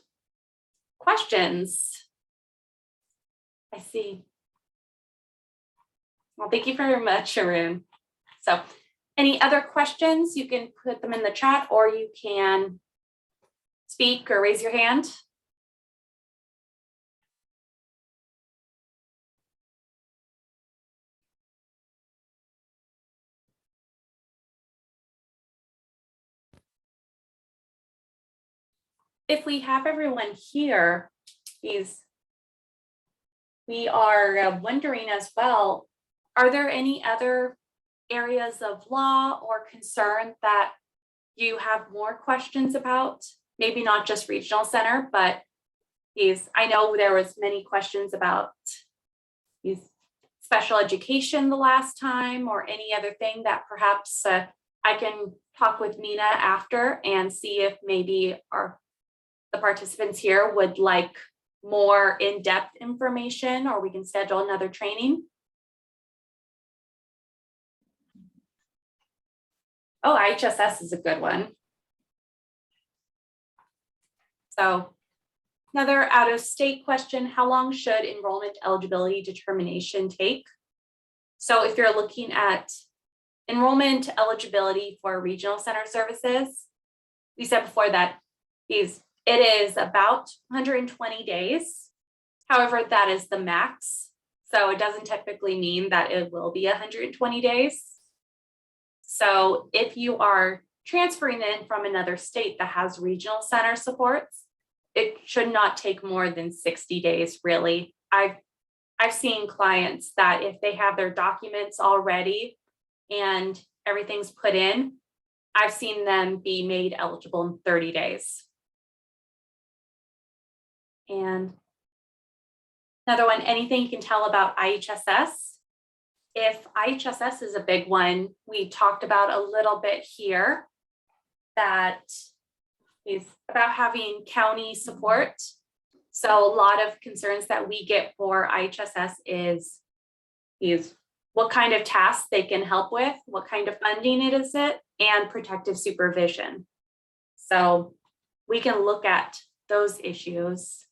S1: questions? I see Well, thank you very much, Arun. So any other questions, you can put them in the chat or you can speak or raise your hand. If we have everyone here, we are wondering as well, are there any other areas of law or concern that you have more questions about? Maybe not just regional center, but I know there was many questions about special education the last time or any other thing that perhaps I can talk with Mina after and see if maybe the participants here would like more in-depth information, or we can schedule another training. Oh, IHSS is a good one. So another out-of-state question, how long should enrollment eligibility determination take? So if you're looking at enrollment eligibility for regional center services, we said before that it is about 120 days. However, that is the max. So it doesn't typically mean that it will be 120 days. So if you are transferring in from another state that has regional center supports, it should not take more than 60 days, really. I've seen clients that if they have their documents already and everything's put in, I've seen them be made eligible in 30 days. And another one, anything you can tell about IHSS? If IHSS is a big one, we talked about a little bit here that is about having county support. So a lot of concerns that we get for IHSS is what kind of tasks they can help with, what kind of funding it is, and protective supervision. So we can look at those issues.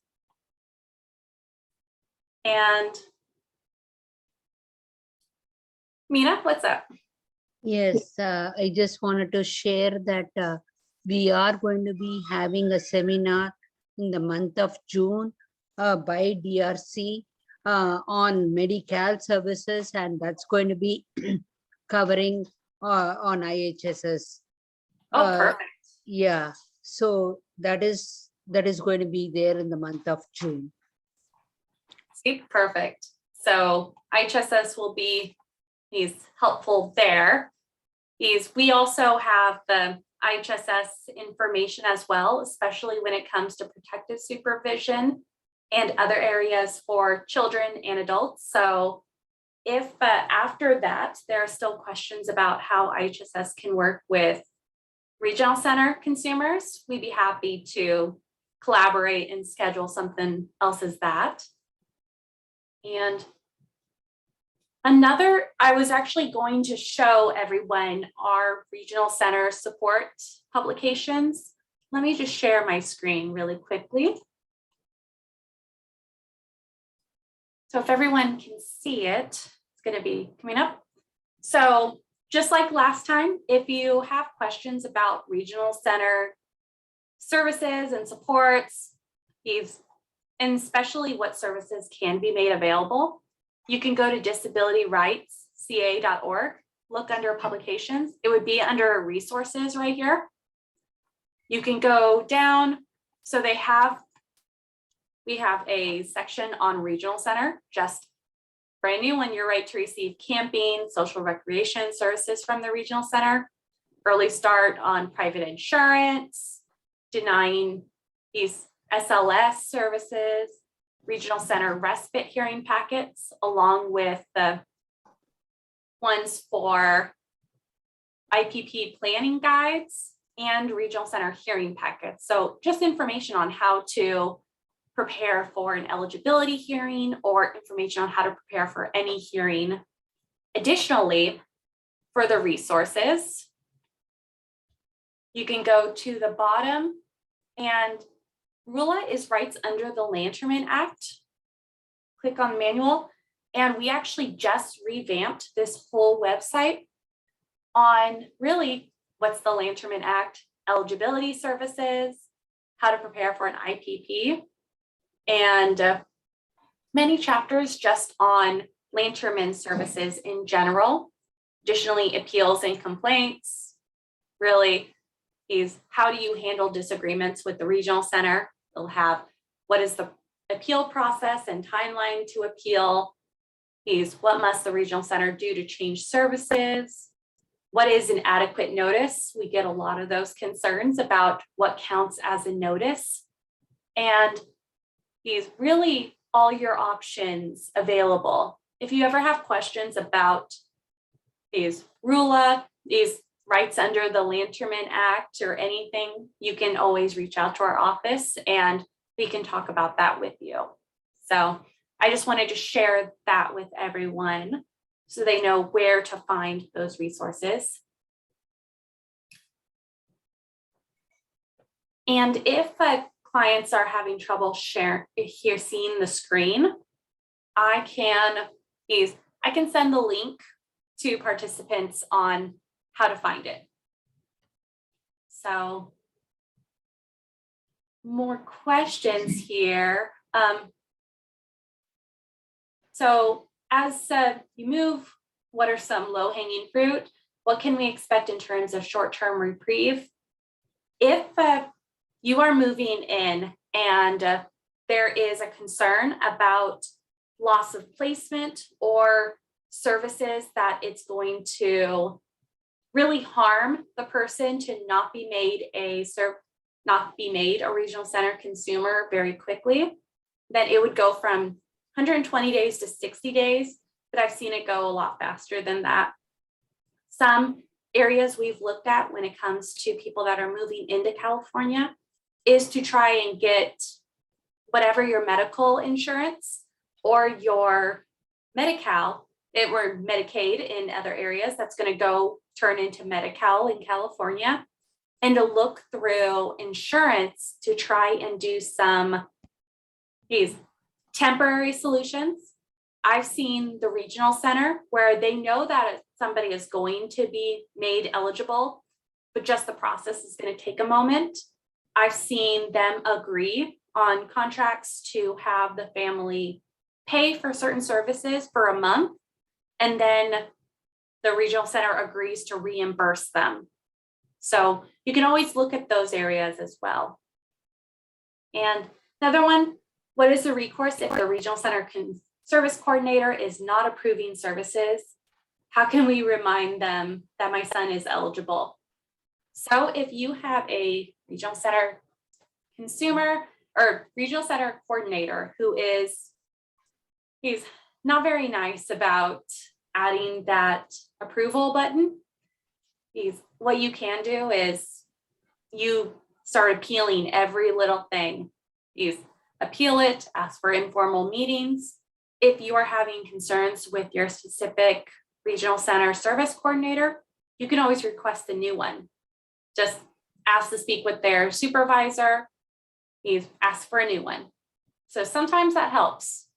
S1: And Mina, what's up?
S3: Yes, I just wanted to share that we are going to be having a seminar in the month of June by DRC on medical services, and that's going to be covering on IHSS.
S1: Oh, perfect.
S3: Yeah, so that is going to be there in the month of June.
S1: See, perfect. So IHSS will be helpful there. We also have the IHSS information as well, especially when it comes to protective supervision and other areas for children and adults. So if after that, there are still questions about how IHSS can work with regional center consumers, we'd be happy to collaborate and schedule something else as that. And I was actually going to show everyone our regional center support publications. Let me just share my screen really quickly. So if everyone can see it, it's going to be coming up. So just like last time, if you have questions about regional center services and supports, and especially what services can be made available, you can go to disabilityrightsca.org, look under publications. It would be under resources right here. You can go down. So we have a section on regional center, just brand new one, your right to receive camping, social recreation services from the regional center, early start on private insurance, denying these SLS services, regional center respite hearing packets, along with the ones for IPP planning guides and regional center hearing packets. So just information on how to prepare for an eligibility hearing or information on how to prepare for any hearing. Additionally, for the resources, you can go to the bottom, and RULA is rights under the Lanterman Act. Click on manual. And we actually just revamped this whole website on really what's the Lanterman Act, eligibility services, how to prepare for an IPP, and many chapters just on Lanterman services in general. Additionally, appeals and complaints, really is how do you handle disagreements with the regional center? They'll have what is the appeal process and timeline to appeal, is what must the regional center do to change services? What is an adequate notice? We get a lot of those concerns about what counts as a notice. And these really all your options available. If you ever have questions about these RULA, these rights under the Lanterman Act or anything, you can always reach out to our office and we can talk about that with you. So I just wanted to share that with everyone so they know where to find those resources. And if clients are having trouble seeing the screen, I can send the link to participants on how to find it. So more questions here. So as you move, what are some low-hanging fruit? What can we expect in terms of short-term reprieve? If you are moving in and there is a concern about loss of placement or services that it's going to really harm the person to not be made a regional center consumer very quickly, then it would go from 120 days to 60 days, but I've seen it go a lot faster than that. Some areas we've looked at when it comes to people that are moving into California is to try and get whatever your medical insurance or your Medi-Cal, or Medicaid in other areas, that's going to go turn into Medi-Cal in California, and to look through insurance to try and do some these temporary solutions. I've seen the regional center where they know that somebody is going to be made eligible, but just the process is going to take a moment. I've seen them agree on contracts to have the family pay for certain services for a month, and then the regional center agrees to reimburse them. So you can always look at those areas as well. And another one, what is the recourse if the regional center service coordinator is not approving services? How can we remind them that my son is eligible? So if you have a regional center consumer or regional center coordinator who he's not very nice about adding that approval button, what you can do is you start appealing every little thing. You appeal it, ask for informal meetings. If you are having concerns with your specific regional center service coordinator, you can always request a new one. Just ask to speak with their supervisor. You ask for a new one. So sometimes that helps.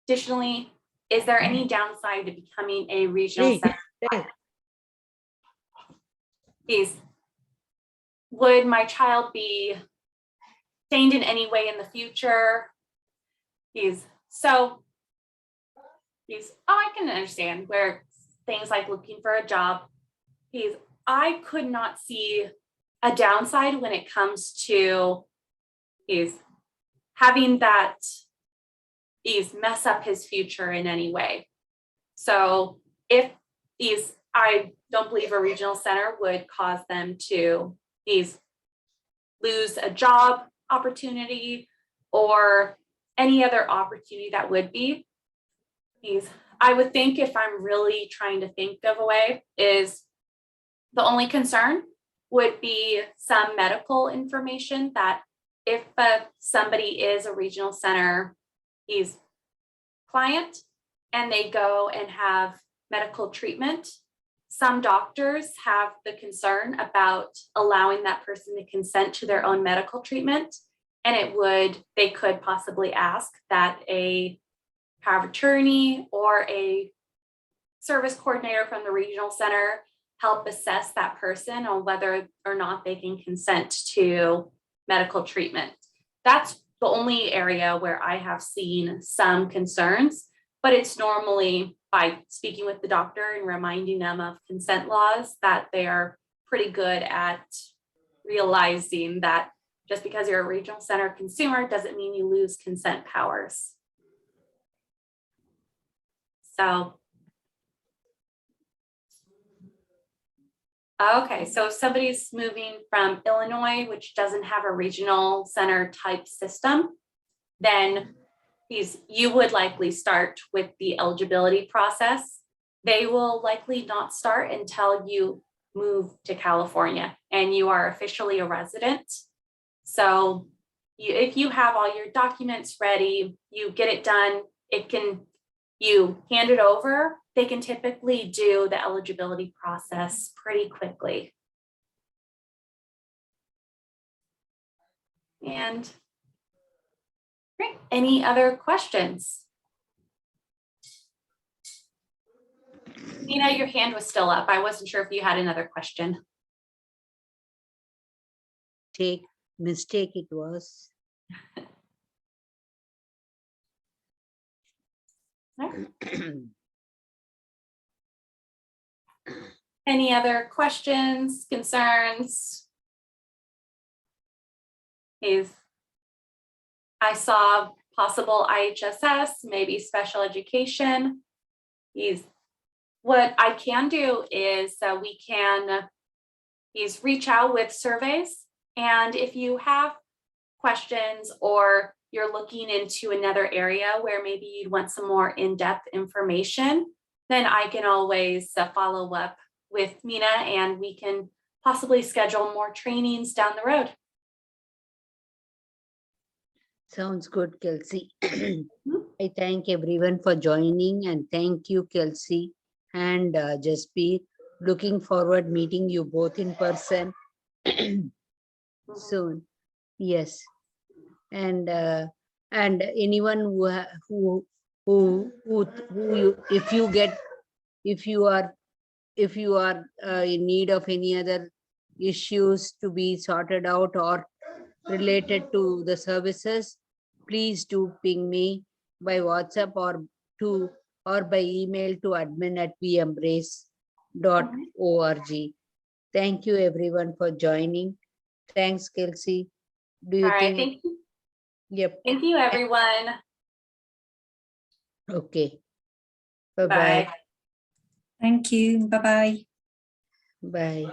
S1: Additionally, is there any downside to becoming a regional center? Would my child be stained in any way in the future? I can understand where things like looking for a job. I could not see a downside when it comes to having that mess up his future in any way. So if I don't believe a regional center would cause them to lose a job opportunity or any other opportunity that would be. I would think if I'm really trying to think of a way is the only concern would be some medical information that if somebody is a regional center client and they go and have medical treatment, some doctors have the concern about allowing that person to consent to their own medical treatment. And they could possibly ask that a power of attorney or a service coordinator from the regional center help assess that person on whether or not they can consent to medical treatment. That's the only area where I have seen some concerns, but it's normally by speaking with the doctor and reminding them of consent laws that they are pretty good at realizing that just because you're a regional center consumer doesn't mean you lose consent powers. So, okay, so if somebody's moving from Illinois, which doesn't have a regional center type system, then you would likely start with the eligibility process. They will likely not start until you move to California and you are officially a resident. So if you have all your documents ready, you get it done, you hand it over, they can typically do the eligibility process pretty quickly. And great, any other questions? Nina, your hand was still up. I wasn't sure if you had another question.
S3: Mistake it was.
S1: Any other questions, concerns? I saw possible IHSS, maybe special education. What I can do is we can reach out with surveys. And if you have questions or you're looking into another area where maybe you'd want some more in-depth information, then I can always follow up with Mina and we can possibly schedule more trainings down the road.
S3: Sounds good, Kelsey. I thank everyone for joining and thank you, Kelsey and Jaspir. Looking forward meeting you both in person soon. Yes, and anyone who if you are in need of any other issues to be sorted out or related to the services, please do ping me by WhatsApp or by email to admin@weembrace.org. Thank you everyone for joining. Thanks, Kelsey. Do you think?
S1: Thank you.
S3: Yep.
S1: Thank you, everyone.
S3: Okay. Bye-bye.
S1: Bye.
S2: Thank you. Bye-bye.
S3: Bye.